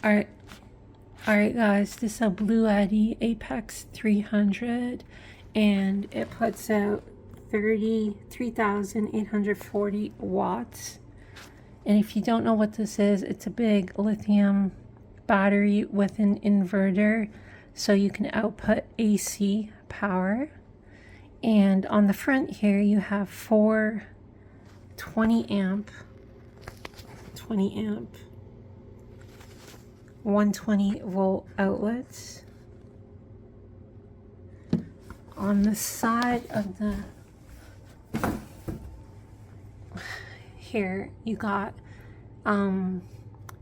Alright, guys, this is a Bluetti Apex 300 and it puts out 33,840 watts. And if you don't know what this is, it's a big lithium battery with an inverter so you can output AC power. And on the front here you have four 20 amp 120 volt outlets. On the side of the here you got an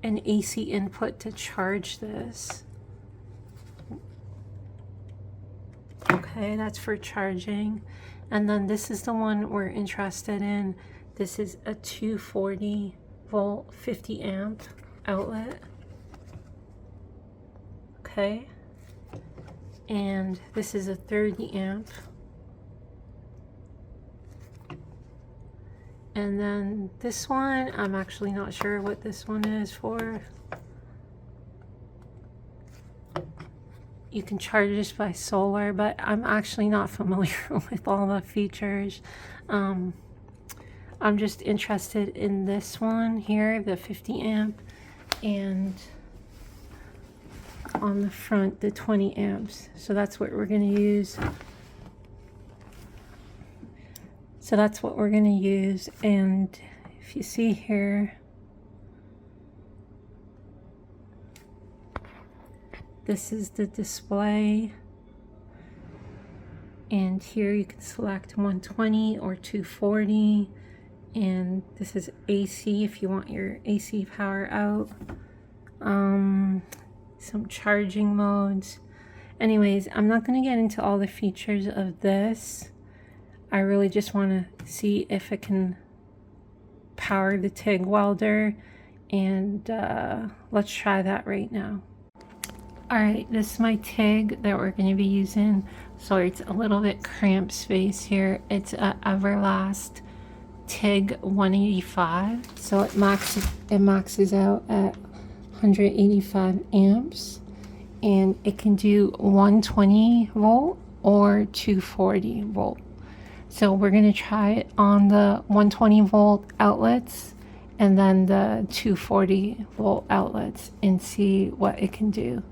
AC input to charge this. Okay, that's for charging. And then this is the one we're interested in. This is a 240 volt 50 amp outlet. Okay, and this is a 30 amp, and then this one, I'm actually not sure what this one is for. You can charge this by solar, but I'm actually not familiar with all the features. I'm just interested in this one here, the 50 amp, and on the front the 20 amps. So that's what we're going to use. And if you see here, this is the display, and here you can select 120 or 240, and this is AC if you want your AC power out. Some charging modes. Anyways, I'm not going to get into all the features of this. I really just want to see if it can power the TIG welder, and let's try that right now. Alright, this is my TIG that we're going to be using. Sorry, it's a little bit cramped space here. It's a Everlast Tig 185, so it maxes out at 185 amps, and it can do 120 volt or 240 volt. So we're going to try it on the 120 volt outlets and then the 240 volt outlets and see what it can do.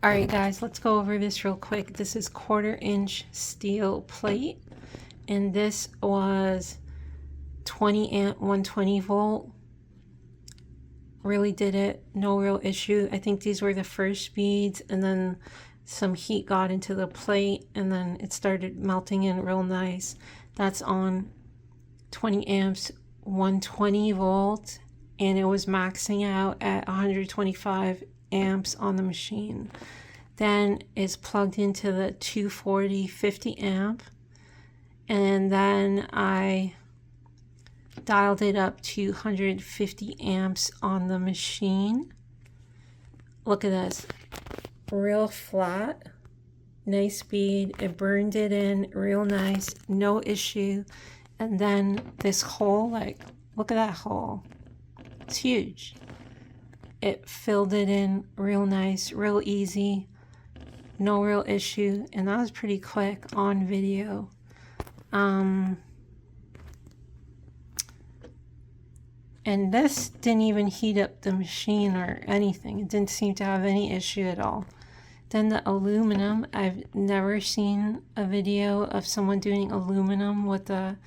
Alright guys, let's go over this real quick. This is 1/4 inch steel plate, and this was 20 amp 120 volt. Really did it, no real issue. I think these were the first beads, and then some heat got into the plate and then it started melting in real nice. That's on 20 amps 120 volt, and it was maxing out at 125 amps on the machine. Then it's plugged into the 240 50 amp, and then I dialed it up to 150 amps on the machine. Look at this, real flat, nice bead. It burned it in real nice, no issue. And then this hole, like, look at that hole, it's huge. It filled it in real nice, real easy, no real issue, and that was pretty quick on video. And this didn't even heat up the machine or anything. It didn't seem to have any issue at all. Then the aluminum, I've never seen a video of someone doing aluminum with a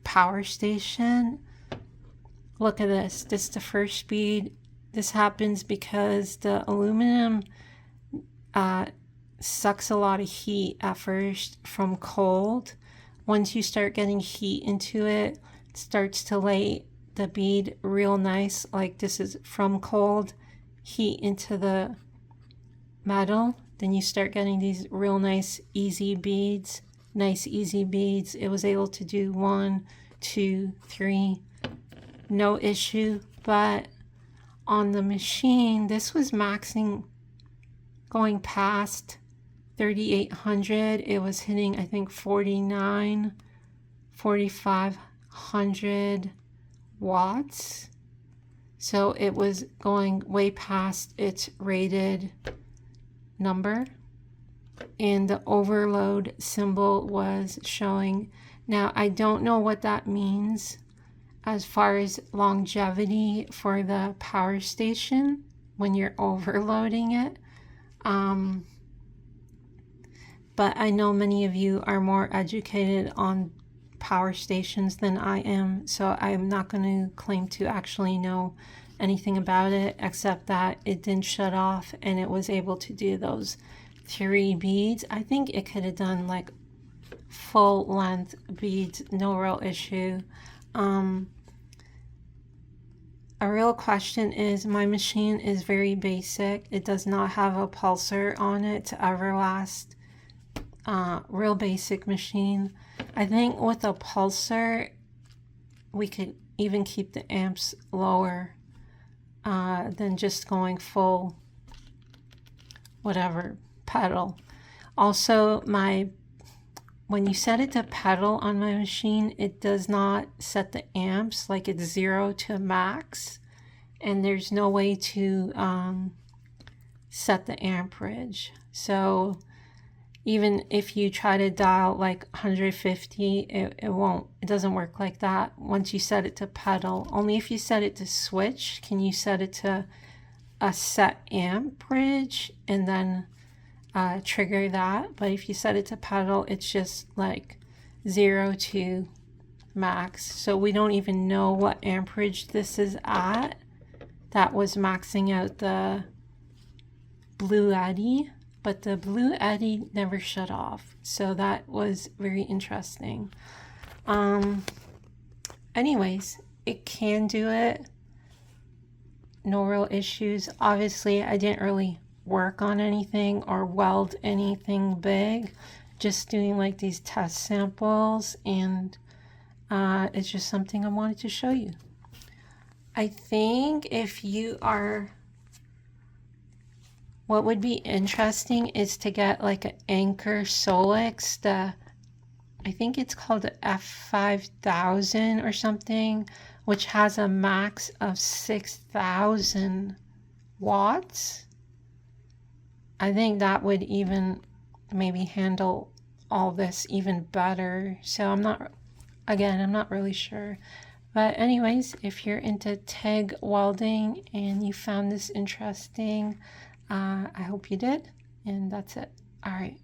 Powerstation. Look at this. This is the first bead. This happens because the aluminum sucks a lot of heat at first from cold. Once you start getting heat into it, it starts to lay the bead real nice. Like this is from cold, heat into the metal, then you start getting these real nice easy beads. Nice easy beads. It was able to do 1, 2, 3, no issue. But on the machine, this was maxing, going past 3800. It was hitting, I think, 4500 watts. So it was going way past its rated number, and the overload symbol was showing. Now I don't know what that means as far as longevity for the Powerstation when you're overloading it, but I know many of you are more educated on Powerstations than I am, so I'm not going to claim to actually know anything about it, except that it didn't shut off and it was able to do those 3 beads. I think it could have done like full length beads, no real issue. A real question is, my machine is very basic. It does not have a pulser on it to Everlast. Real basic machine. I think with a pulser we could even keep the amps lower than just going full whatever pedal. Also, when you set it to pedal on my machine, it does not set the amps, like it's 0 to max, and there's no way to set the amperage. So even if you try to dial like 150, it doesn't work like that once you set it to pedal. Only if you set it to switch can you set it to a set amperage and then trigger that. But if you set it to pedal, it's just like 0 to max. So we don't even know what amperage this is at. That was maxing out the Bluetti, but the Bluetti never shut off, so that was very interesting. Anyways, it can do it, no real issues. Obviously I didn't really work on anything or weld anything big, just doing like these test samples, and it's just something I wanted to show you. I think if you are, what would be interesting is to get like an Anchor Solix, I think it's called the F5000 or something, which has a max of 6,000 watts. I think that would even maybe handle all this even better. So I'm not really sure. But anyways, if you're into TIG welding and you found this interesting, I hope you did, and that's it. All right.